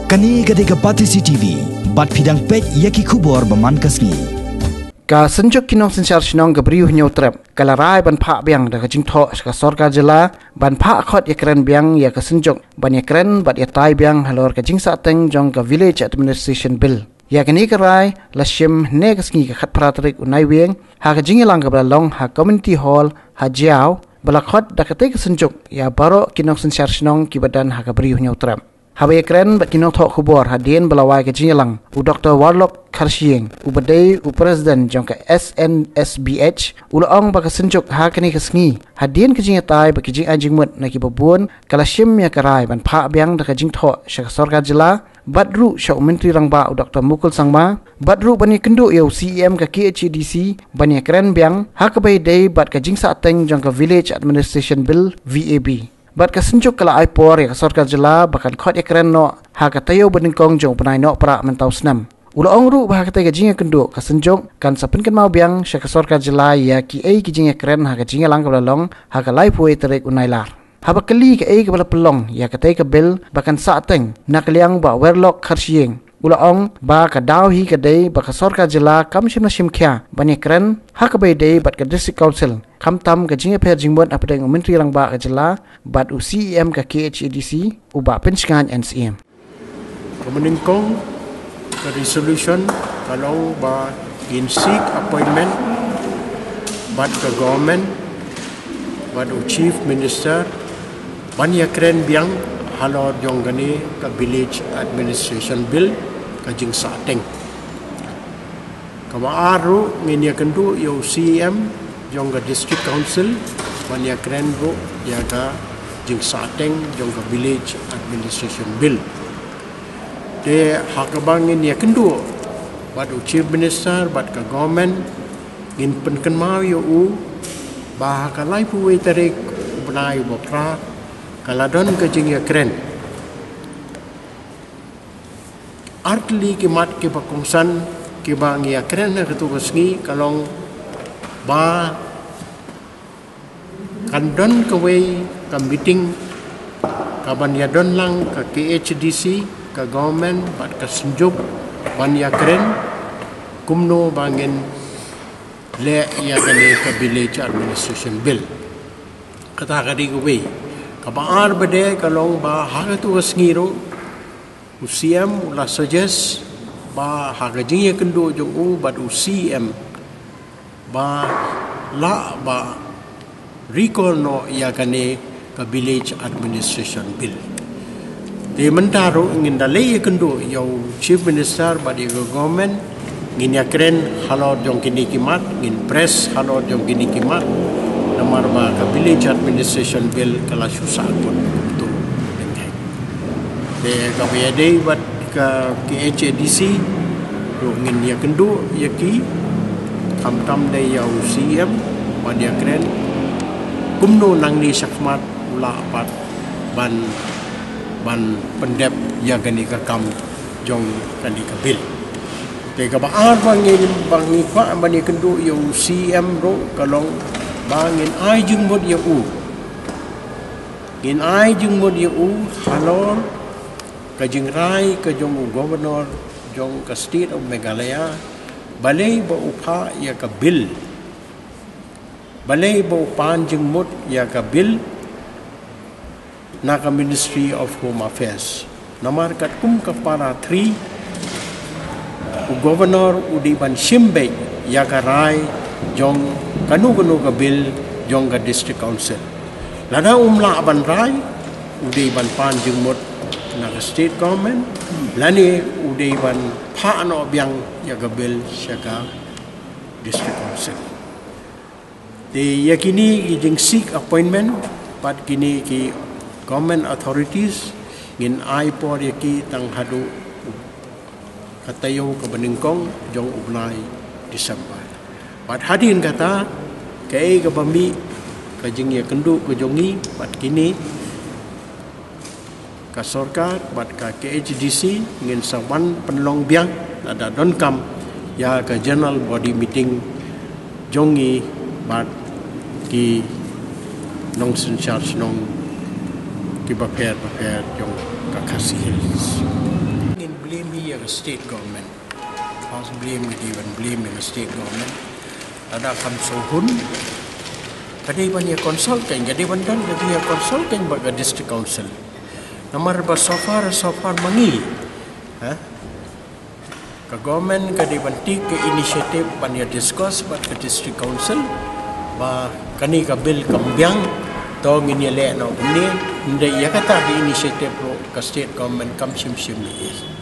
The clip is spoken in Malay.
Kani gade ka Pati CCTV, bat pidang pet yaki kubor baman kasni. Ka senjuk kinong sensar sinong ka beriuh nyautrap, kala rai ban pak biang da ka jingtho ka sorka jela, ban pak khot yakren biang ya ka senjuk, ban yakren bat yatai biang halor ka jingsa teng jong ka village administration bill. Ya kani ka rai lashim ne ka sngi ka khat pratrik unai weng, ha ka jingilang ka balalong ha community hall ha jiao, balakot da ka te ka senjuk ya baro kinong sensar sinong ki badan ha ka beriuh nyautrap. Habay keren bat kinong thok khubor hadien balawai ke jingalang u Dr. Warlock Kharshieng u badai u president jong ka SNSBH ulaong ba ka senjuk ha kani ka sngi hadien ke jingatai ba ki jing anjing mut na ki babun kalashim ya karai ban pha biang da ka jing tho sha sarkar jila badru sha menteri rangba u Dr. Mukul Sangma badru bani kendo yo CEM ka KHDC bani keren biang ha ka bai dei bat ka jing sa teng jong ka village administration bill VAB. Bat ka senjuk kala aipor ya sarkar jela bakan khot ekran no ha ka tayo beningkong jong penai no pra mentau snam ulang ru bah ka tay ka jinga kendo ka senjuk kan sapin kan mau biang sya ka sarkar jela ya ki ai ki jinga ekran ha ka jinga lang ka long ha ka lai puai terek unai lar ha ba kali ka ai ka bala pelong ya ka tay ka bel bakan sa teng nak liang ba Warlock Kharshieng ulaong ba ka daw hi ka day ba ka sarkar jela kam shim na shim kya ban ekran ha ka bai day bat ka district council kam tam ka jinga per jingbon apa deng menteri rang ba ka jela bat u CEM ka KHDC u ba penskan NCM Kemeningkong ke resolution kalau ba in seek appointment bat ke government bat u chief minister ban yakren biang halor jong gani ka village administration bill ka jing sateng kama aru ngin ya kendu yo CEM jong ka district council ban yakren ro ya ka jing sateng jong ka village administration bill de hakabang ngin ya kendu bat u chief minister bat ka government ngin penken mau yo u ba ka lai pu we tarik benai bo pra kaladon ke jing ya keren artli ki mat ki pakongsan ki bang ya keren na ketu kesngi kalong ba kandon ke we ka meeting ka ban ya don lang ka KHDC ka government bat ka senjuk ban ya keren kumno bangin le ya kane ka village administration bill kata kadi ko we kabaar bade kalong ba hagatu wasngiro usiam ula suggest ba hagajing kendo jong u bad usiam ba la ba recall no ya kane ka village administration bill de mentaro ngin dale kendo yo chief minister ba de government ngin ya kren halor jong kini kimat ngin press halor jong kini kimat namar ba ka village administration bill kala susah pun tu dengai de ka biade bat ka KHDC ro ngin ya kendu ya ki tam de ya CEM ban ya kren kumno nang ni sakmat ula pat ban pendep ya gani ka kam jong kani ka bill de ka ba ar bangin bangi pa ban ya kendu ya CEM ro kalong bangin ai jung mod ya u ngin ai jung mod ya u halor ka jing rai ka jong governor jong ka state of Meghalaya balai ba upha ya ka bill balai ba upan jung mod ya ka bill na ka Ministry of Home Affairs namar kat kum ka para 3 u governor u di ban shimbe ya ka rai jong kanu ka bill jong ka district council lada umla ban rai udai ban pan jeng mot na state government lani udai ban pha no biang ya ka bill syaka district council de yakini jeng seek appointment pat kini ki government authorities ngin ai por yaki tang hadu katayo ka beningkong jong ubnai Disember pat hadin kata kai ka bami ka jingya kendu ko jongi pat kini ka sarkar pat ka KHDC ngin sawan penlong biang ada don kam ya ka general body meeting jongi pat ki nong sen charge nong ki paper jong ka kasih ya ke state government. Pas blame the state government. Ada kam sohun. Kadai ban ya consultant, jadi ban kan jadi ya consultant baga district council. Nomor ba so far mangi. Ke government kadai ban tik ke initiative ban ya discuss bat ke district council ba kani ka bill kambyang tong ini le no ni ndai ya kata di initiative pro ke state government kam sim ni.